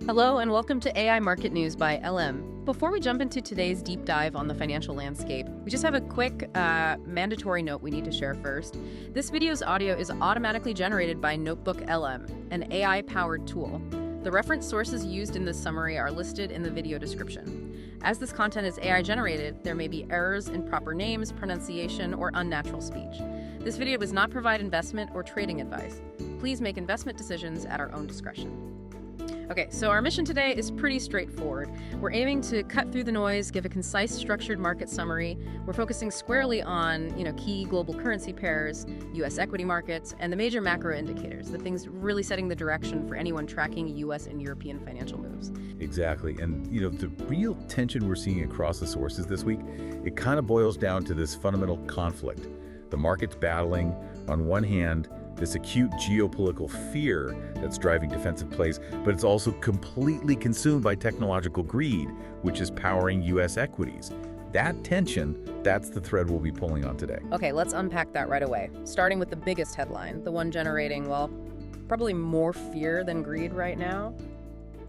Hello and welcome to AI Market News by LM. Before we jump into today's deep dive on the financial landscape, we just have a quick mandatory note we need to share first. This video's audio is automatically generated by NotebookLM, an AI-powered tool. The reference sources used in this summary are listed in the video description. As this content is AI-generated, there may be errors in proper names, pronunciation, or unnatural speech. This video does not provide investment or trading advice. Please make investment decisions at our own discretion. Okay, so our mission today is pretty straightforward. We're aiming to cut through the noise, give a concise, structured market summary. We're focusing squarely on, key global currency pairs, U.S. equity markets, and the major macro indicators, the things really setting the direction for anyone tracking U.S. and European financial moves. Exactly. And, the real tension we're seeing across the sources this week, it kind of boils down to this fundamental conflict. The market's battling, on one hand, this acute geopolitical fear that's driving defensive plays, but it's also completely consumed by technological greed, which is powering U.S. equities. That tension, that's the thread we'll be pulling on today. Okay, let's unpack that right away. Starting with the biggest headline, the one generating, probably more fear than greed right now.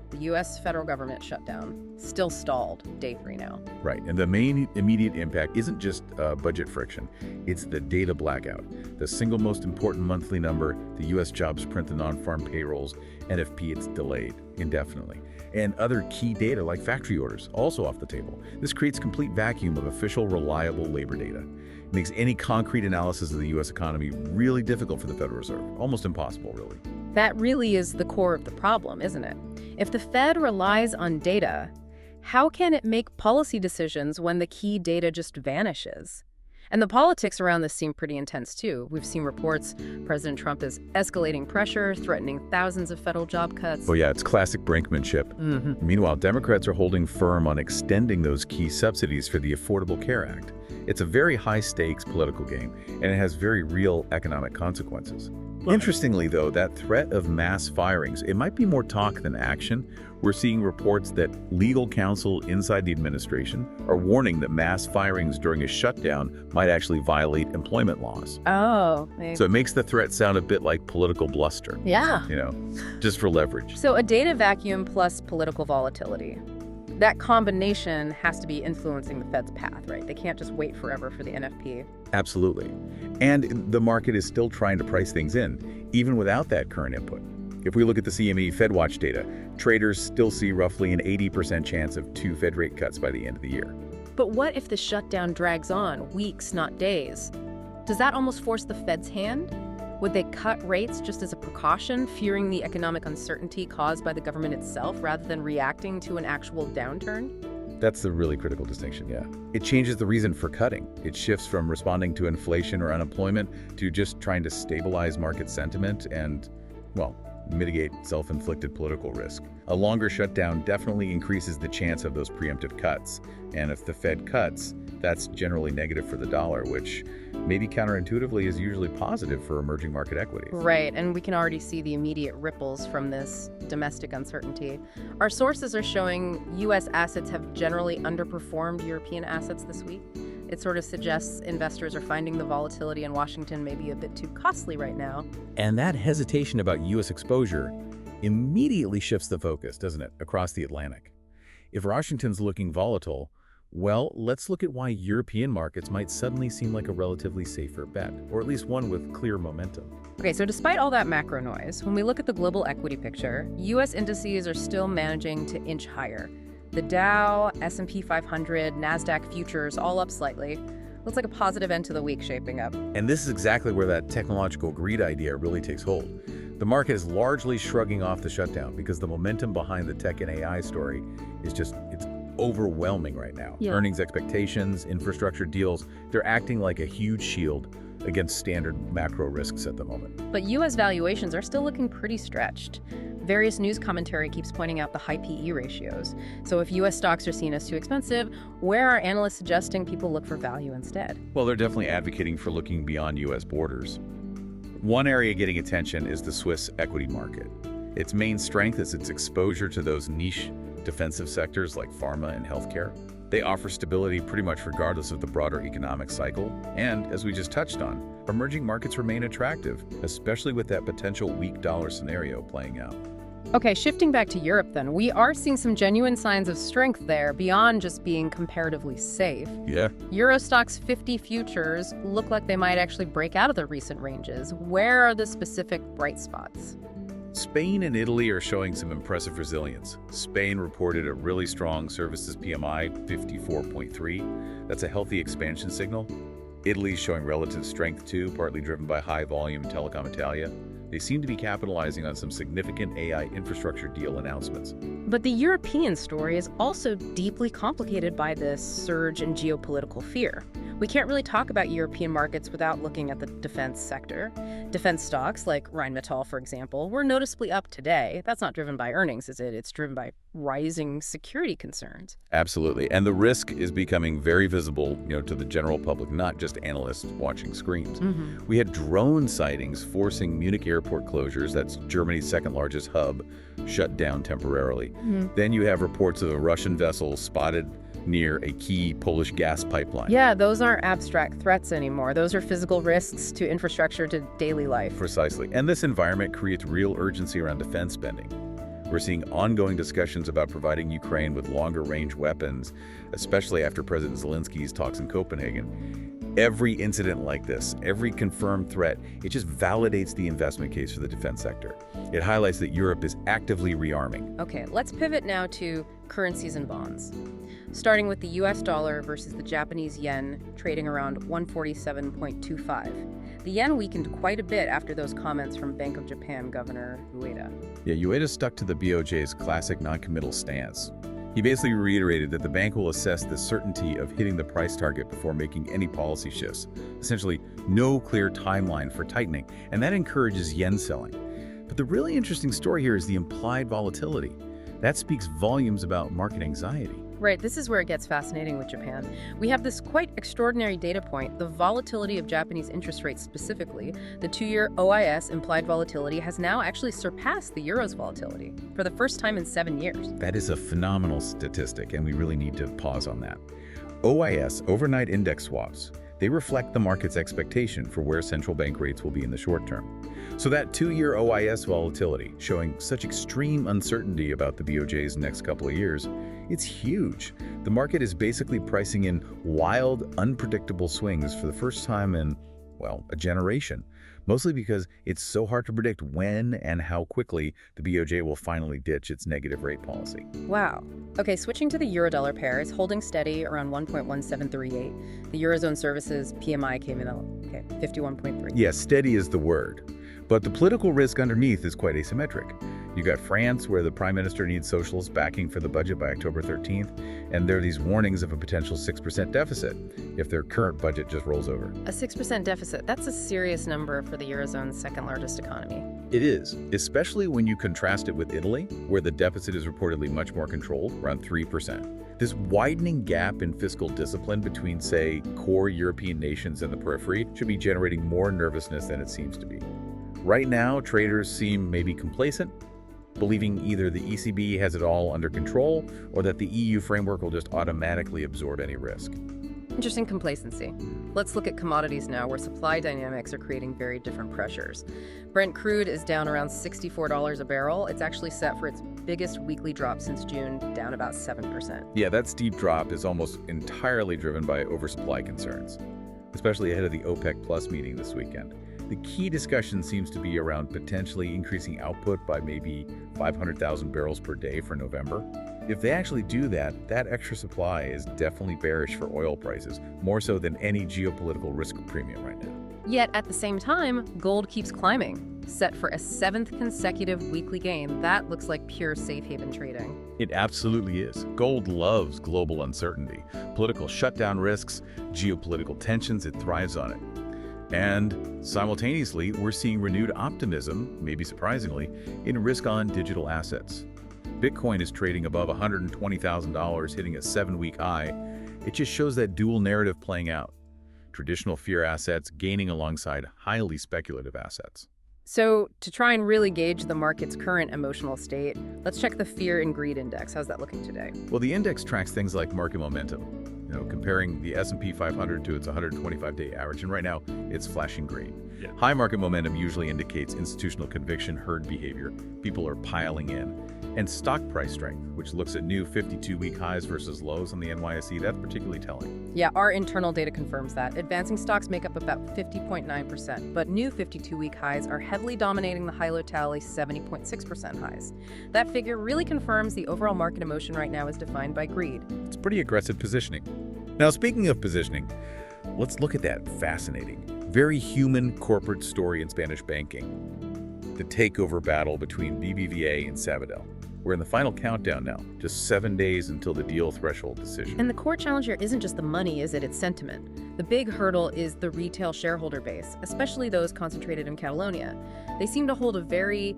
The U.S. federal government shutdown, still stalled, day 3 now. Right, and the main immediate impact isn't just budget friction, it's the data blackout. The single most important monthly number, the U.S. jobs print, the non-farm payrolls, NFP, it's delayed indefinitely. And other key data like factory orders, also off the table. This creates a complete vacuum of official, reliable labor data. It makes any concrete analysis of the U.S. economy really difficult for the Federal Reserve, almost impossible, really. That really is the core of the problem, isn't it? If the Fed relies on data, how can it make policy decisions when the key data just vanishes? And the politics around this seem pretty intense, too. We've seen reports President Trump is escalating pressure, threatening thousands of federal job cuts. Oh yeah, it's classic brinkmanship. Meanwhile, Democrats are holding firm on extending those key subsidies for the Affordable Care Act. It's a very high-stakes political game, and it has very real economic consequences. Interestingly, though, that threat of mass firings, it might be more talk than action. We're seeing reports that legal counsel inside the administration are warning that mass firings during a shutdown might actually violate employment laws. Oh. Maybe. So it makes the threat sound a bit like political bluster. Yeah. Just for leverage. So a data vacuum plus political volatility. That combination has to be influencing the Fed's path, right? They can't just wait forever for the NFP. Absolutely. And the market is still trying to price things in, even without that current input. If we look at the CME FedWatch data, traders still see roughly an 80% chance of 2 Fed rate cuts by the end of the year. But what if the shutdown drags on, weeks, not days? Does that almost force the Fed's hand? Would they cut rates just as a precaution, fearing the economic uncertainty caused by the government itself rather than reacting to an actual downturn? That's the really critical distinction, yeah. It changes the reason for cutting. It shifts from responding to inflation or unemployment to just trying to stabilize market sentiment and, mitigate self-inflicted political risk. A longer shutdown definitely increases the chance of those preemptive cuts. And if the Fed cuts, that's generally negative for the dollar, which maybe counterintuitively is usually positive for emerging market equities. Right, and we can already see the immediate ripples from this domestic uncertainty. Our sources are showing U.S. assets have generally underperformed European assets this week. It sort of suggests investors are finding the volatility in Washington maybe a bit too costly right now. And that hesitation about U.S. exposure immediately shifts the focus, doesn't it, across the Atlantic. If Washington's looking volatile, let's look at why European markets might suddenly seem like a relatively safer bet, or at least one with clear momentum. Okay, so despite all that macro noise, when we look at the global equity picture, U.S. indices are still managing to inch higher. The Dow, S&P 500, NASDAQ futures all up slightly. Looks like a positive end to the week shaping up. And this is exactly where that technological greed idea really takes hold. The market is largely shrugging off the shutdown because the momentum behind the tech and AI story is it's overwhelming right now. Yeah. Earnings expectations, infrastructure deals, they're acting like a huge shield against standard macro risks at the moment. But U.S. valuations are still looking pretty stretched. Various news commentary keeps pointing out the high PE ratios. So if U.S. stocks are seen as too expensive, where are analysts suggesting people look for value instead? Well, they're definitely advocating for looking beyond U.S. borders. One area getting attention is the Swiss equity market. Its main strength is its exposure to those niche defensive sectors like pharma and healthcare. They offer stability pretty much regardless of the broader economic cycle. And as we just touched on, emerging markets remain attractive, especially with that potential weak dollar scenario playing out. Okay, shifting back to Europe then, we are seeing some genuine signs of strength there beyond just being comparatively safe. Yeah. Euro Stoxx 50 futures look like they might actually break out of the recent ranges. Where are the specific bright spots? Spain and Italy are showing some impressive resilience. Spain reported a really strong services PMI, 54.3. That's a healthy expansion signal. Italy's showing relative strength too, partly driven by high-volume Telecom Italia. They seem to be capitalizing on some significant AI infrastructure deal announcements. But the European story is also deeply complicated by this surge in geopolitical fear. We can't really talk about European markets without looking at the defense sector. Defense stocks, like Rheinmetall, for example, were noticeably up today. That's not driven by earnings, is it? It's driven by rising security concerns. Absolutely. And the risk is becoming very visible, to the general public, not just analysts watching screens. We had drone sightings forcing Munich airport closures, that's Germany's second largest hub, shut down temporarily. Then you have reports of a Russian vessel spotted near a key Polish gas pipeline. Yeah, those aren't abstract threats anymore. Those are physical risks to infrastructure, to daily life. Precisely. And this environment creates real urgency around defense spending. We're seeing ongoing discussions about providing Ukraine with longer-range weapons, especially after President Zelensky's talks in Copenhagen. Every incident like this, every confirmed threat, it just validates the investment case for the defense sector. It highlights that Europe is actively rearming. Okay, let's pivot now to currencies and bonds. Starting with the US dollar versus the Japanese yen, trading around 147.25. The yen weakened quite a bit after those comments from Bank of Japan Governor Ueda. Yeah, Ueda stuck to the BOJ's classic non-committal stance. He basically reiterated that the bank will assess the certainty of hitting the price target before making any policy shifts. Essentially, no clear timeline for tightening, and that encourages yen selling. But the really interesting story here is the implied volatility. That speaks volumes about market anxiety. Right, this is where it gets fascinating with Japan. We have this quite extraordinary data point, the volatility of Japanese interest rates specifically. The 2-year OIS implied volatility has now actually surpassed the euro's volatility for the first time in 7 years. That is a phenomenal statistic, and we really need to pause on that. OIS, overnight index swaps, they reflect the market's expectation for where central bank rates will be in the short term. So that 2-year OIS volatility, showing such extreme uncertainty about the BOJ's next couple of years, it's huge. The market is basically pricing in wild, unpredictable swings for the first time in, well, a generation. Mostly because it's so hard to predict when and how quickly the BOJ will finally ditch its negative rate policy. Wow. Okay, switching to the euro-dollar pair, is holding steady around 1.1738. The Eurozone Services PMI came in at 51.3. Yes, steady is the word. But the political risk underneath is quite asymmetric. You got France, where the prime minister needs socialist backing for the budget by October 13th, and there are these warnings of a potential 6% deficit if their current budget just rolls over. A 6% deficit, that's a serious number for the Eurozone's second largest economy. It is, especially when you contrast it with Italy, where the deficit is reportedly much more controlled, around 3%. This widening gap in fiscal discipline between, say, core European nations and the periphery should be generating more nervousness than it seems to be. Right now, traders seem maybe complacent, believing either the ECB has it all under control or that the EU framework will just automatically absorb any risk. Interesting complacency. Let's look at commodities now, where supply dynamics are creating very different pressures. Brent crude is down around $64 a barrel. It's actually set for its biggest weekly drop since June, down about 7%. Yeah, that steep drop is almost entirely driven by oversupply concerns, especially ahead of the OPEC Plus meeting this weekend. The key discussion seems to be around potentially increasing output by maybe 500,000 barrels per day for November. If they actually do that, that extra supply is definitely bearish for oil prices, more so than any geopolitical risk premium right now. Yet at the same time, gold keeps climbing, set for a 7th consecutive weekly gain. That looks like pure safe haven trading. It absolutely is. Gold loves global uncertainty, political shutdown risks, geopolitical tensions, it thrives on it. And simultaneously, we're seeing renewed optimism, maybe surprisingly, in risk-on digital assets. Bitcoin is trading above $120,000, hitting a 7-week high. It just shows that dual narrative playing out. Traditional fear assets gaining alongside highly speculative assets. So to try and really gauge the market's current emotional state, let's check the Fear and Greed Index. How's that looking today? Well, the index tracks things like market momentum, comparing the S&P 500 to its 125-day average, and right now it's flashing green. Yeah. High market momentum usually indicates institutional conviction, herd behavior. People are piling in. And stock price strength, which looks at new 52-week highs versus lows on the NYSE, that's particularly telling. Yeah, our internal data confirms that. Advancing stocks make up about 50.9%, but new 52-week highs are heavily dominating the high-low tally 70.6% highs. That figure really confirms the overall market emotion right now is defined by greed. It's pretty aggressive positioning. Now, speaking of positioning, let's look at that fascinating, very human corporate story in Spanish banking. The takeover battle between BBVA and Sabadell. We're in the final countdown now, just 7 days until the deal threshold decision. And the core challenge here isn't just the money, is it? It's sentiment. The big hurdle is the retail shareholder base, especially those concentrated in Catalonia. They seem to hold a very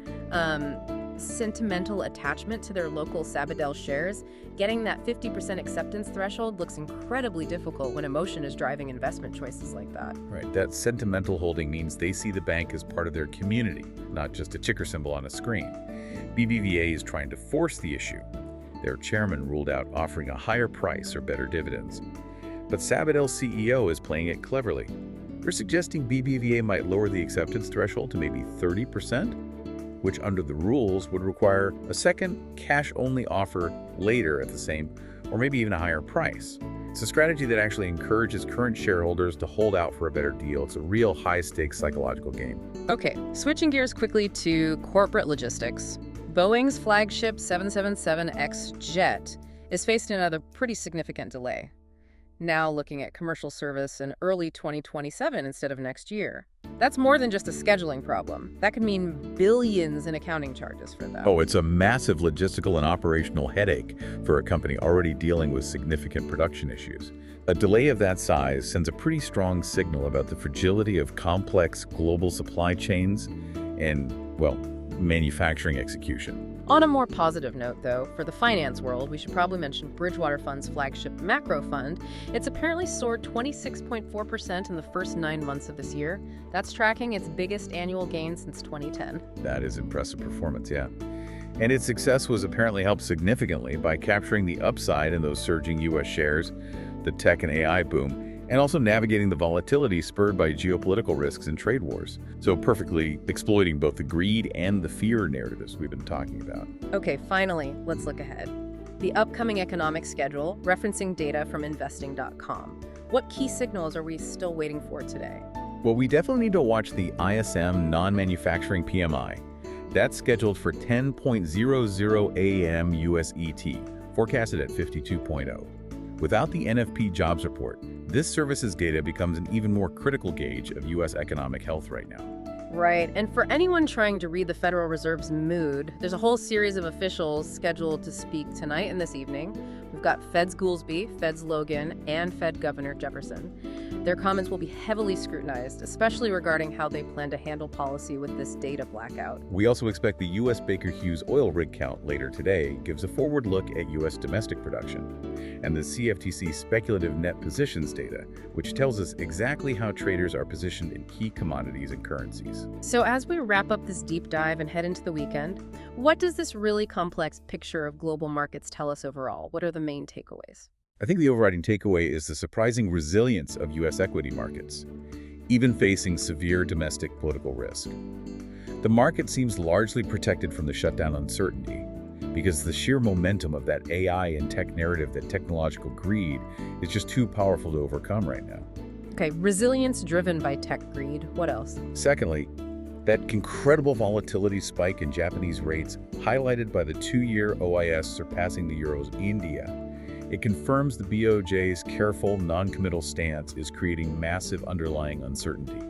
sentimental attachment to their local Sabadell shares. Getting that 50% acceptance threshold looks incredibly difficult when emotion is driving investment choices like that. Right, that sentimental holding means they see the bank as part of their community, not just a ticker symbol on a screen. BBVA is trying to force the issue. Their chairman ruled out offering a higher price or better dividends. But Sabadell's CEO is playing it cleverly. They're suggesting BBVA might lower the acceptance threshold to maybe 30%, which under the rules would require a second cash-only offer later at the same or maybe even a higher price. It's a strategy that actually encourages current shareholders to hold out for a better deal. It's a real high-stakes psychological game. Okay, switching gears quickly to corporate logistics. Boeing's flagship 777X jet is facing another pretty significant delay. Now looking at commercial service in early 2027 instead of next year. That's more than just a scheduling problem. That could mean billions in accounting charges for them. Oh, it's a massive logistical and operational headache for a company already dealing with significant production issues. A delay of that size sends a pretty strong signal about the fragility of complex global supply chains and, well, manufacturing execution. On a more positive note, though, for the finance world, we should probably mention Bridgewater Fund's flagship macro fund. It's apparently soared 26.4% in the first 9 months of this year. That's tracking its biggest annual gain since 2010. That is impressive performance, yeah. And its success was apparently helped significantly by capturing the upside in those surging U.S. shares, the tech and AI boom, and also navigating the volatility spurred by geopolitical risks and trade wars. So perfectly exploiting both the greed and the fear narratives we've been talking about. Okay, finally, let's look ahead. The upcoming economic schedule, referencing data from investing.com. What key signals are we still waiting for today? Well, we definitely need to watch the ISM non-manufacturing PMI. That's scheduled for 10.00 a.m. US ET, forecasted at 52.0. Without the NFP jobs report, this services data becomes an even more critical gauge of U.S. economic health right now. Right, and for anyone trying to read the Federal Reserve's mood, there's a whole series of officials scheduled to speak tonight and this evening. We've got Fed's Goolsbee, Fed's Logan, and Fed Governor Jefferson. Their comments will be heavily scrutinized, especially regarding how they plan to handle policy with this data blackout. We also expect the U.S. Baker Hughes oil rig count later today gives a forward look at U.S. domestic production, and the CFTC speculative net positions data, which tells us exactly how traders are positioned in key commodities and currencies. So as we wrap up this deep dive and head into the weekend, what does this really complex picture of global markets tell us overall? What are the main takeaways? I think the overriding takeaway is the surprising resilience of U.S. equity markets, even facing severe domestic political risk. The market seems largely protected from the shutdown uncertainty because the sheer momentum of that AI and tech narrative, that technological greed, is just too powerful to overcome right now. Okay, resilience driven by tech greed. What else? Secondly, that incredible volatility spike in Japanese rates, highlighted by the 2-year OIS surpassing the euro's India. It confirms the BOJ's careful, non-committal stance is creating massive underlying uncertainty.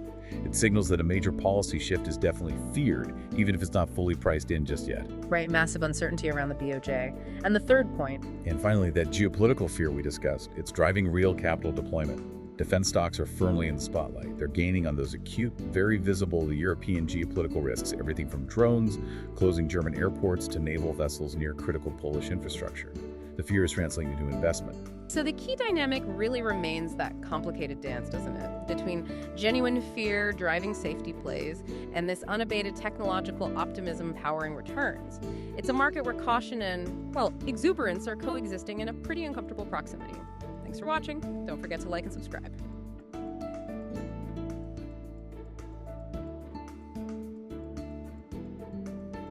It signals that a major policy shift is definitely feared, even if it's not fully priced in just yet. Right, massive uncertainty around the BOJ. And the third point. And finally, that geopolitical fear we discussed, it's driving real capital deployment. Defense stocks are firmly in the spotlight. They're gaining on those acute, very visible European geopolitical risks, everything from drones, closing German airports, to naval vessels near critical Polish infrastructure. The fear is translating into investment. So the key dynamic really remains that complicated dance, doesn't it? Between genuine fear driving safety plays and this unabated technological optimism powering returns. It's a market where caution and, well, exuberance are coexisting in a pretty uncomfortable proximity. Thanks for watching. Don't forget to like and subscribe.